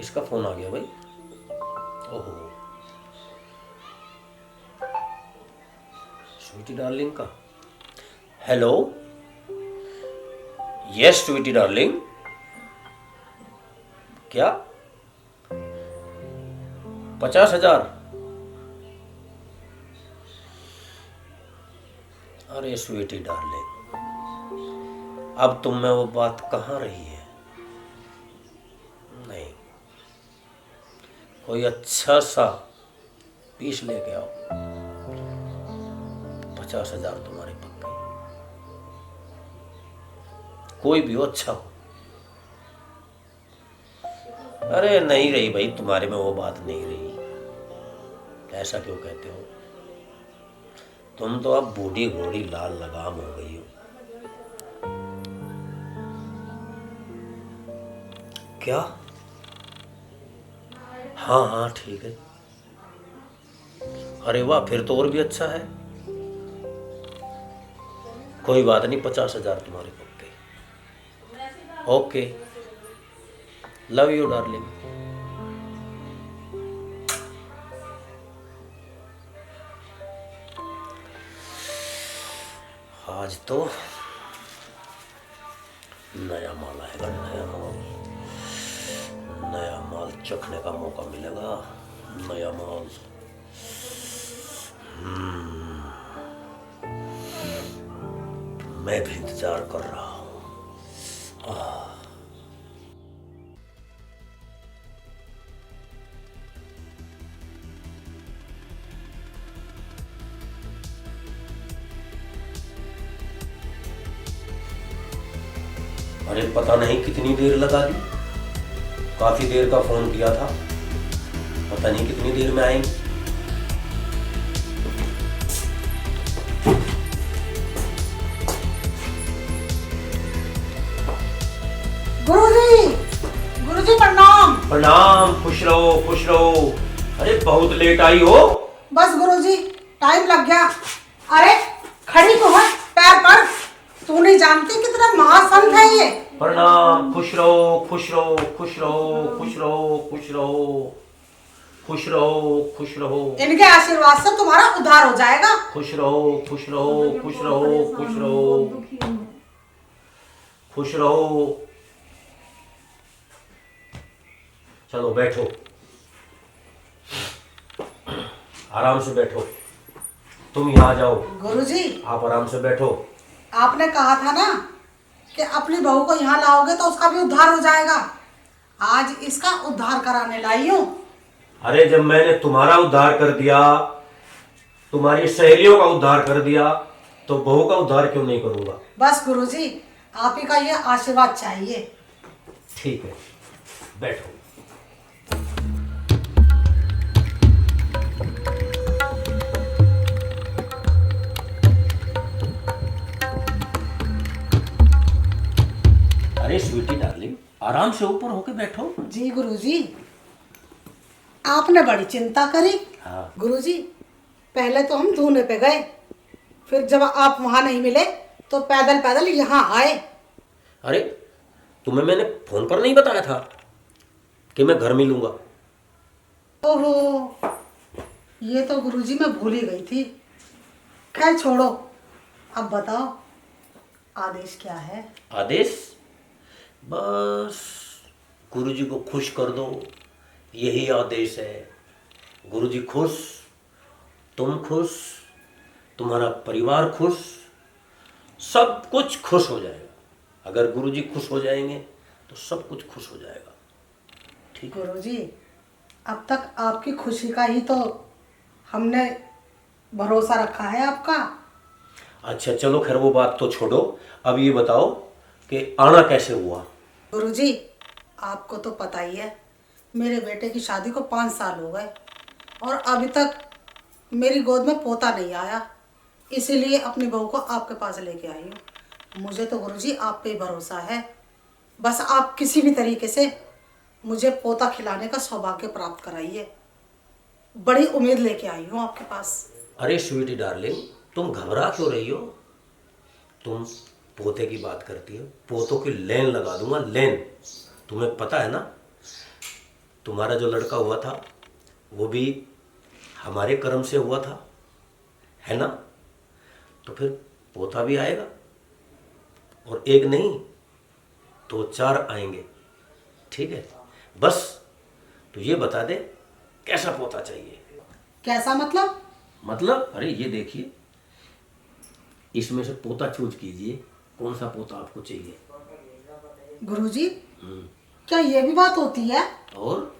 किसका फोन आ गया भाई? ओहो, स्वीटी डार्लिंग का। Hello, yes sweetie darling. क्या? 50,000? अरे स्वीटी डार्लिंग, अब तुम में वो बात कहाँ रही है? नहीं, कोई अच्छा सा पीस लेके आओ। 50,000 तुम्हारे पक्के, कोई भी हो, अच्छा हो। अरे नहीं रही भाई, तुम्हारे में वो बात नहीं रही। ऐसा क्यों कहते हो? तुम तो अब बूढ़ी घोड़ी लाल लगाम हो गई हो। क्या? हाँ हाँ ठीक है। अरे वाह, फिर तो और भी अच्छा है। कोई बात नहीं, 50,000 तुम्हारे पक्के। Okay, love you darling. आज तो नया माल आएगा, नया माल। नया माल चखने का मौका मिलेगा, नया माल। मैं भी इंतजार कर रहा हूँ। अरे पता नहीं कितनी देर लगा दी, काफी देर का फोन किया था, पता नहीं कितनी देर में आएंगे। गुरुजी, गुरुजी प्रणाम। प्रणाम, खुश रहो खुश रहो। अरे बहुत लेट आई हो। बस गुरुजी, टाइम लग गया। अरे खड़ी तो है, पैर पर। तू नहीं जानती कितना महासंत है ये। प्रणाम, खुश रहो खुश रहो खुश रहो खुश रहो खुश रहो खुश रहो खुश रहो। इनके आशीर्वाद से तुम्हारा उद्धार हो जाएगा। खुश रहो खुश रहो खुश रहो खुश रहो खुश रहो। चलो बैठो, आराम से बैठो। तुम यहाँ जाओ। गुरुजी, आप आराम से बैठो। आपने कहा था ना कि अपनी बहू को यहाँ लाओगे तो उसका भी उद्धार हो जाएगा। आज इसका उद्धार कराने लाई हूँ। अरे जब मैंने तुम्हारा उद्धार कर दिया, तुम्हारी सहेलियों का उद्धार कर दिया, तो बहू का उद्धार क्यों नहीं करूंगा? बस गुरुजी, आप ही का ये आशीर्वाद चाहिए। ठीक है, बैठो। अरे स्वीटी डार्लिंग, आराम से ऊपर होके बैठो। जी गुरुजी, आपने बड़ी चिंता करी। हाँ। गुरुजी, पहले तो हम ढूंढने पे गए, फिर जब आप वहां नहीं मिले तो पैदल पैदल यहाँ आए। अरे तुम्हें मैंने फोन पर नहीं बताया था कि मैं घर मिलूंगा? ओहो, ये तो गुरुजी मैं भूल ही गई थी। खैर छोड़ो, अब बताओ आदेश क्या है? आदेश? बस गुरुजी को खुश कर दो, यही आदेश है। गुरुजी खुश, तुम खुश, तुम्हारा परिवार खुश, सब कुछ खुश हो जाएगा। अगर गुरुजी खुश हो जाएंगे तो सब कुछ खुश हो जाएगा। ठीक है गुरुजी, अब तक आपकी खुशी का ही तो हमने भरोसा रखा है आपका। अच्छा चलो, खैर वो बात तो छोड़ो। अब ये बताओ कि आना कैसे हुआ? गुरुजी, आपको तो पता ही है, मेरे बेटे की शादी को 5 साल हो गए और अभी तक मेरी गोद में पोता नहीं आया। इसीलिए अपनी बहू को आपके पास लेके आई हूँ। मुझे तो गुरुजी आप पे ही भरोसा है। बस आप किसी भी तरीके से मुझे पोता खिलाने का सौभाग्य प्राप्त कराइए। बड़ी उम्मीद लेके आई हूँ आपके पास। अरे स्वीटी डार्लिंग, तुम घबरा क्यों रही हो? तुम पोते की बात करती हो, पोतों की लेन लगा दूंगा, लेन। तुम्हें पता है ना, तुम्हारा जो लड़का हुआ था वो भी हमारे कर्म से हुआ था, है ना? तो फिर पोता भी आएगा, और एक नहीं तो 4 आएंगे, ठीक है? बस तो ये बता दे कैसा पोता चाहिए। कैसा मतलब? मतलब अरे ये देखिए, इसमें से पोता चूज कीजिए, कौन सा पोता आपको चाहिए। गुरुजी, क्या ये भी बात होती है? और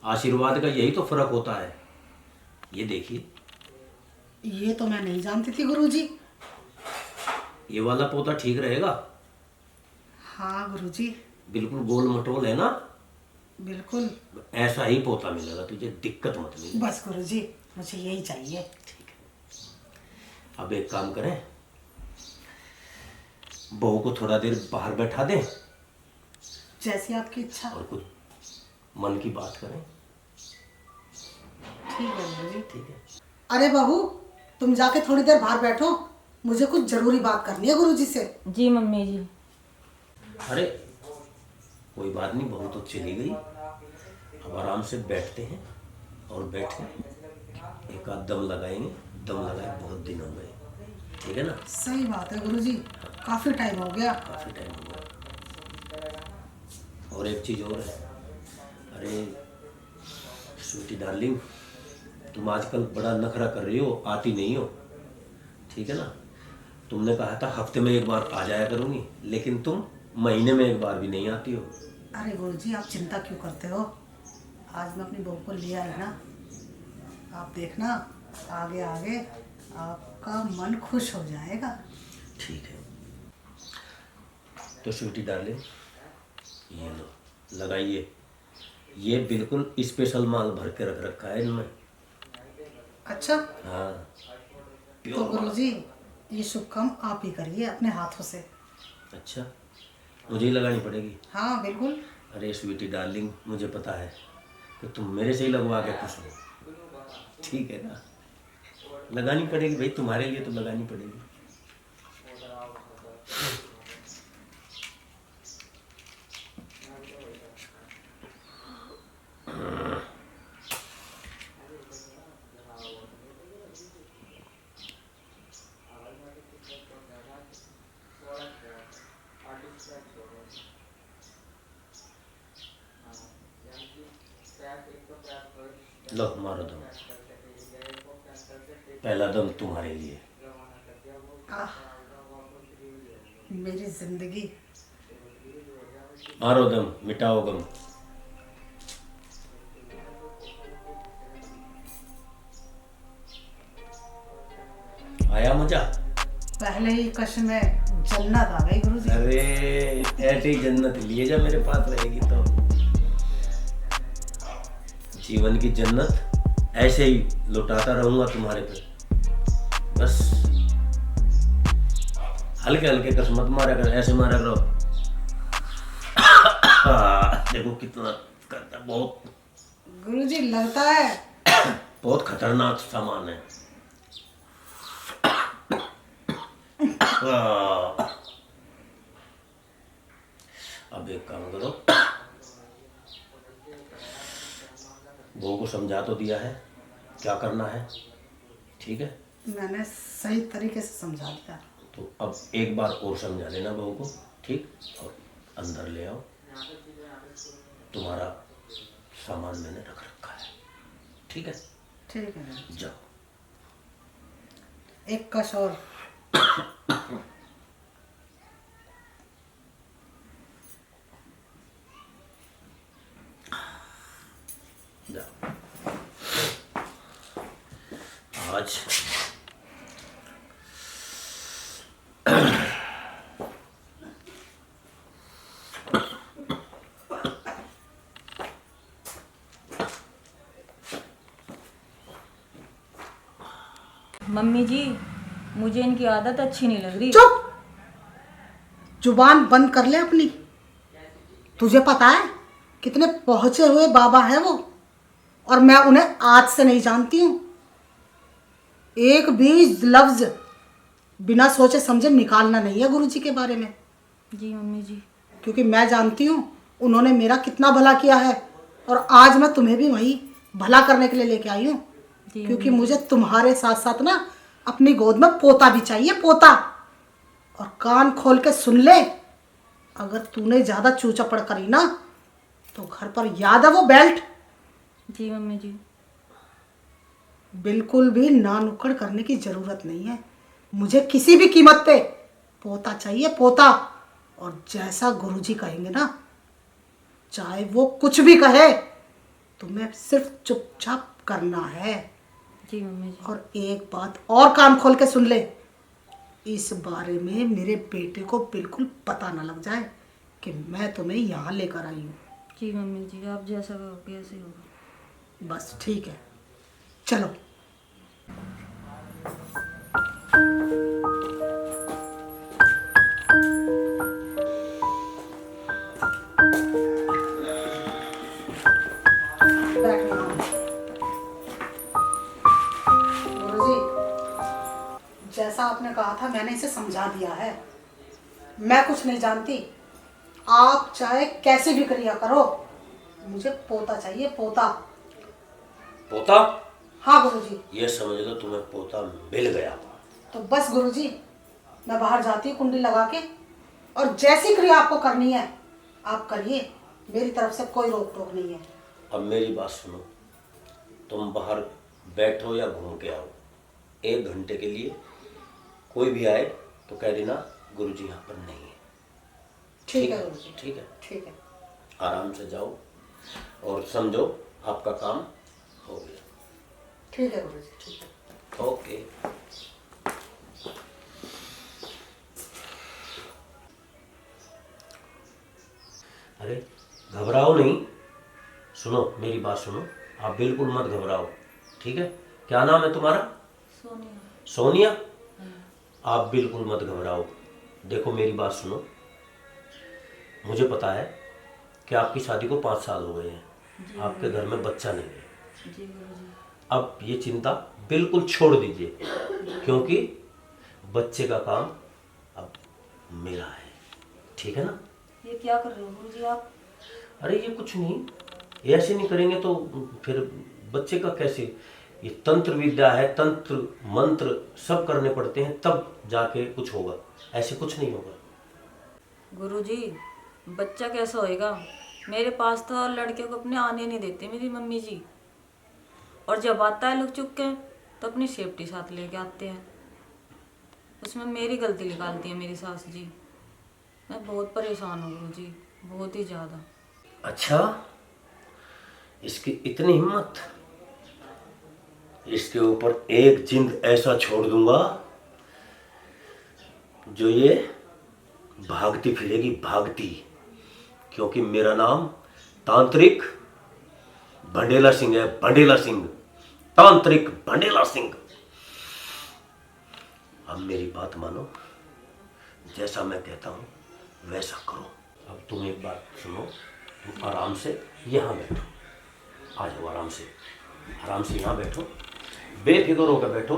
आशीर्वाद का यही तो फर्क होता है। ये देखिए, ये तो मैं नहीं जानती थी गुरुजी। ये वाला पोता ठीक रहेगा, हाँ गुरुजी, बिल्कुल गोल मटोल है ना, बिल्कुल। ऐसा ही पोता मिलेगा तुझे, दिक्कत मत मिले। बस गुरुजी, मुझे यही चाहिए। ठीक है, अब एक काम करें, बहू को थोड़ा देर बाहर बैठा दें जैसी आपकी इच्छा। और कुछ मन की बात करें। ठीक है गुरुजी। ठीक है। अरे बहू, तुम जाके थोड़ी देर बाहर बैठो, मुझे कुछ जरूरी बात करनी है गुरुजी से। जी मम्मी जी। अरे कोई बात नहीं, बहू तो चली गई, अब आराम से बैठते हैं और बैठे एक आध दम लगाएंगे। दम लगाए बहुत दिन हो गए, ठीक है ना? सही बात है गुरुजी, काफी टाइम हो गया। काफ़ी टाइम हो गया। और एक चीज़ और है, अरे स्वीटी डार्लिंग, तुम आजकल बड़ा नखरा कर रही हो, आती नहीं हो, ठीक है ना? तुमने कहा था हफ्ते में एक बार आ जाया करूँगी, लेकिन तुम महीने में एक बार भी नहीं आती हो। अरे गुरुजी, आप चिंता क्यों करते हो? आज मैं अपनी बहू को ले आई ना, आप देखना आगे आगे आपका मन खुश हो जाएगा। ठीक है, तो स्वीटी डार्लिंग, ये लो, लगाइए। ये बिल्कुल स्पेशल माल भर के रख रखा है इनमें। अच्छा, हाँ, तो प्योर माल। गुरुजी ये शुभ काम आप ही करिए अपने हाथों से। अच्छा, मुझे ही लगानी पड़ेगी? हाँ बिल्कुल। अरे स्वीटी डार्लिंग, मुझे पता है कि तुम मेरे से ही लगवा के खुश हो, ठीक है ना? लगानी पड़ेगी भाई, तुम्हारे लिए तो लगानी पड़ेगी। लो मारो दम, पहला दम तुम्हारे लिए। आह, मेरी जिंदगी। मारो दम, मिटाओ गम। आया मजा? पहले ही कश में जन्नत आ गई गुरुजी। अरे ऐसी जन्नत लिए जा मेरे पास रहेगी तो, जीवन की जन्नत ऐसे ही लुटाता रहूंगा तुम्हारे पे। बस हल्के हल्के कसमत मारा कर, ऐसे मारा करो। देखो कितना करता, बहुत गुरुजी लगता है बहुत खतरनाक सामान है। अब एक काम करो, बहू को समझा तो दिया है क्या करना है, ठीक है? मैंने सही तरीके से समझा दिया। तो अब एक बार और समझा लेना बहू को, ठीक? और अंदर ले आओ, तुम्हारा सामान मैंने रख रखा है, ठीक है? ठीक है, जाओ। एक कश और। जाओ। आज मम्मी जी, मुझे इनकी आदत अच्छी नहीं लग रही। चुप, जुबान बंद कर ले अपनी। तुझे पता है कितने पहुंचे हुए बाबा है वो, और मैं उन्हें आज से नहीं जानती हूँ। एक भी लफ्ज बिना सोचे समझे निकालना नहीं है गुरुजी के बारे में, जी मम्मी जी। क्योंकि मैं जानती हूँ उन्होंने मेरा कितना भला किया है। और आज मैं तुम्हें भी वही भला करने के लिए लेके आई हूँ, जी क्योंकि मुझे तुम्हारे साथ साथ ना अपनी गोद में पोता भी चाहिए, पोता। और कान खोल के सुन ले, अगर तूने ज्यादा चूचपड़ करी ना तो घर पर याद है वो बेल्ट। जी मम्मी जी। बिल्कुल भी ना नुक्कड़ करने की जरूरत नहीं है। मुझे किसी भी कीमत पे पोता चाहिए, पोता। और जैसा गुरुजी कहेंगे ना, चाहे वो कुछ भी कहे, तुम्हें सिर्फ चुपचाप करना है। जी मम्मी जी। और एक बात और कान खोल के सुन ले, इस बारे में मेरे बेटे को बिल्कुल पता ना लग जाए कि मैं तुम्हें यहाँ लेकर आई हूँ। जी मम्मी जी, आप जैसा कहोगे ऐसे होगा। बस ठीक है, चलो। बैठो। गुरुजी, जैसा आपने कहा था मैंने इसे समझा दिया है। मैं कुछ नहीं जानती, आप चाहे कैसे भी क्रिया करो, मुझे पोता चाहिए, पोता। पोता? हाँ गुरुजी। ये समझ लो तुम्हें पोता मिल गया। तो बस गुरुजी, मैं बाहर जाती हूँ कुंडी लगा के, और जैसी क्रिया आपको करनी है आप करिए, मेरी तरफ से कोई रोक टोक नहीं है। अब मेरी बात सुनो, तुम बाहर बैठो या घूम के आओ, 1 घंटे के लिए कोई भी आए तो कह देना गुरुजी यहाँ पर नहीं है। ठीक है गुरुजी। ठीक है, ठीक है। आराम से जाओ और समझो आपका काम हो गया। ठीक है गुरुजी, ठीक है। ओके। अरे घबराओ नहीं, सुनो मेरी बात सुनो, आप बिल्कुल मत घबराओ, ठीक है? क्या नाम है तुम्हारा? सोनिया। सोनिया? आप बिल्कुल मत घबराओ। देखो मेरी बात सुनो, मुझे पता है कि आपकी शादी को 5 साल हो गए हैं, आपके घर में बच्चा नहीं है। जी गुरुजी। अब ये चिंता बिल्कुल छोड़ दीजिए, क्योंकि बच्चे का काम अब मेरा है, ठीक है ना? ये क्या कर रहे हो गुरुजी आप? अरे ये कुछ नहीं, ये ऐसे नहीं करेंगे तो फिर बच्चे का कैसे? ये तंत्र विद्या है, तंत्र मंत्र सब करने पड़ते हैं तब जाके कुछ होगा, ऐसे कुछ नहीं होगा। गुरुजी, बच्चा कैसा होएगा? मेरे पास तो लड़के को अपने आने नहीं देते मेरी मम्मी जी, और जब आता है लोग चुप के तो अपनी सेफ्टी साथ लेके आते हैं। उसमें मेरी गलती निकालती है मेरी सास जी। मैं बहुत परेशान हूँ गुरुजी, बहुत ही ज़्यादा। अच्छा, इसकी इतनी हिम्मत? इसके ऊपर एक जिंद ऐसा छोड़ दूंगा जो ये भागती फिरेगी, भागती, क्योंकि मेरा नाम तांत्रिक भंडेला सिंह है, भंडेला सिंह, तांत्रिक भंडेला सिंह। अब मेरी बात मानो, जैसा मैं कहता हूं वैसा करो। अब तुम एक बात सुनो, तुम आराम से यहाँ बैठो, आ जाओ आराम से यहाँ बैठो, बेफिक्र होकर बैठो।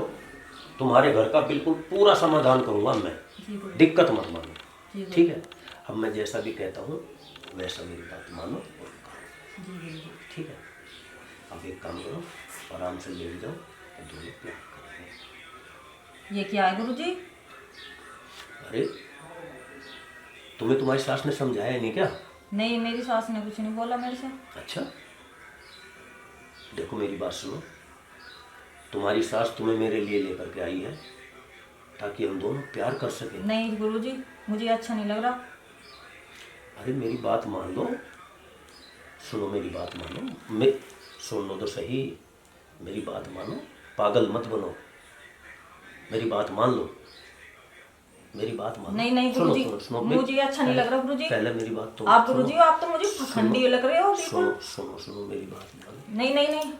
तुम्हारे घर का बिल्कुल पूरा समाधान करूंगा मैं, दिक्कत मत मानो, ठीक है? अब मैं जैसा भी कहता हूँ वैसा मेरी बात मानो और करो, ठीक है? अब एक काम करो, आराम से लेट जाओ और दोनों प्यार करो। ये क्या है गुरुजी? अरे तुम्हें तुम्हारी सास ने समझाया नहीं क्या? नहीं, मेरी सास ने कुछ नहीं बोला मेरे से। अच्छा, देखो मेरी बात सुनो, तुम्हारी सास तुम्हें मेरे लिए लेकर के आई है ताकि हम दोनों प्यार कर सकें। नहीं गुरुजी, मुझे अच्छा नहीं लग रहा। अरे मेरी बात मान लो, सुनो मेरी बात मानो, मैं सुन लो तो सही, मेरी बात मानो, पागल मत बनो, मेरी बात मान लो, मेरी बात मानो। नहीं नहीं सुनो, गुरुजी, सुनो, सुनो, मुझे अच्छा नहीं लग रहा गुरुजी। पहले मेरी बात तो आप सुनो। गुरुजी, आप तो मुझे पखंडी लग रहे हो बिल्कुल। सुनो सुनो सुनो मेरी बात मानो। नहीं नहीं नहीं।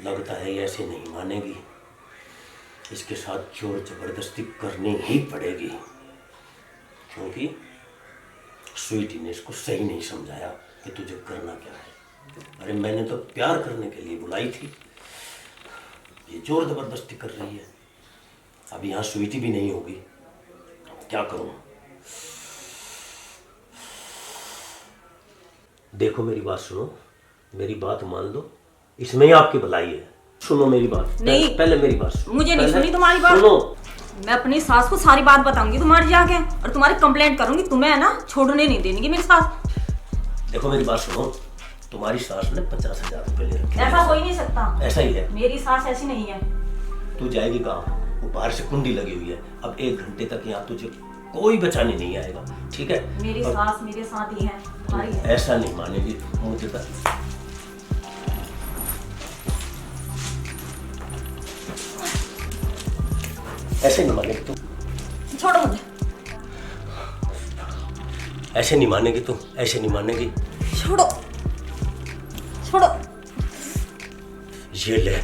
लगता है ये ऐसे नहीं मानेगी, इसके साथ जोर जबरदस्ती करनी ही पड़ेगी, क्योंकि स्वीटी ने इसको सही नहीं समझाया कि तुझे करना क्या है। अरे मैंने तो प्यार करने के लिए बुलाई थी, ये जोर जबरदस्ती कर रही है। अब यहाँ स्वीटी भी नहीं होगी, क्या करूँ? देखो मेरी बात सुनो, मेरी बात मान लो, इसमें ही आपकी भलाई है। सुनो मेरी बात। नहीं। पहले मेरी बात सुनो। मुझे नहीं पहले सुनी तुम्हारी बात। सुनो। मैं अपनी सास को सारी बात बताऊंगी तुम्हारी जाके, और तुम्हारी कंप्लेंट करूंगी। तुम्हें है ना छोड़ने नहीं देंगी मेरी सास। देखो मेरी बात सुनो, तुम्हारी सास ने 50,000 रुपये ले रखे हैं। ऐसा हो ही नहीं सकता। ऐसा ही है। मेरी सास ऐसी नहीं है। तू जाएगी कहाँ? वो बाहर से कुंडी लगी हुई है। अब 1 घंटे तक यहाँ तुझे कोई बचाने नहीं आएगा, ठीक है? मेरी और सास मेरे साथ ही है, तुम्हारी है। ऐसा नहीं मानेगी मुझे तक। ऐसे नहीं मानेगी तू। छोड़ो मुझे। ऐसे नहीं मानेगी तू, ऐसे नहीं मानेगी। छोड़ो छोड़ो। ये ले।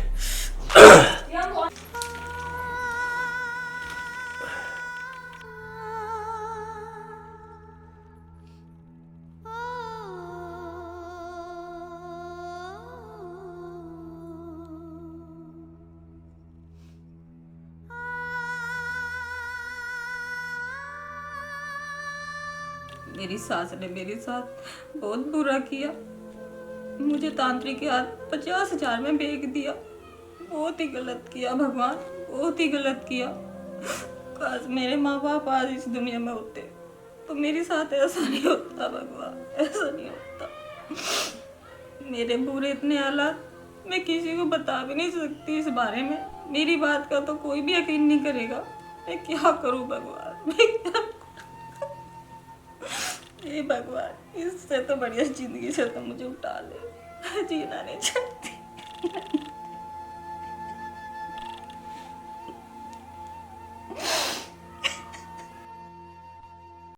मेरी सास ने मेरे साथ बहुत बुरा किया। मुझे तांत्रिक के हाथ 50,000 में बेच दिया। बहुत ही गलत किया भगवान, बहुत ही गलत किया। काश मेरे माँ बाप आज इस दुनिया में होते तो मेरे साथ ऐसा नहीं होता भगवान, ऐसा नहीं होता। मेरे बुरे इतने हालात मैं किसी को बता भी नहीं सकती इस बारे में। मेरी बात का तो कोई भी यकीन नहीं करेगा। मैं क्या करूँ भगवान, मैं क्या करूं? हे भगवान, इससे तो बढ़िया जिंदगी से तो मुझे उठा ले। जीना नहीं चाहती।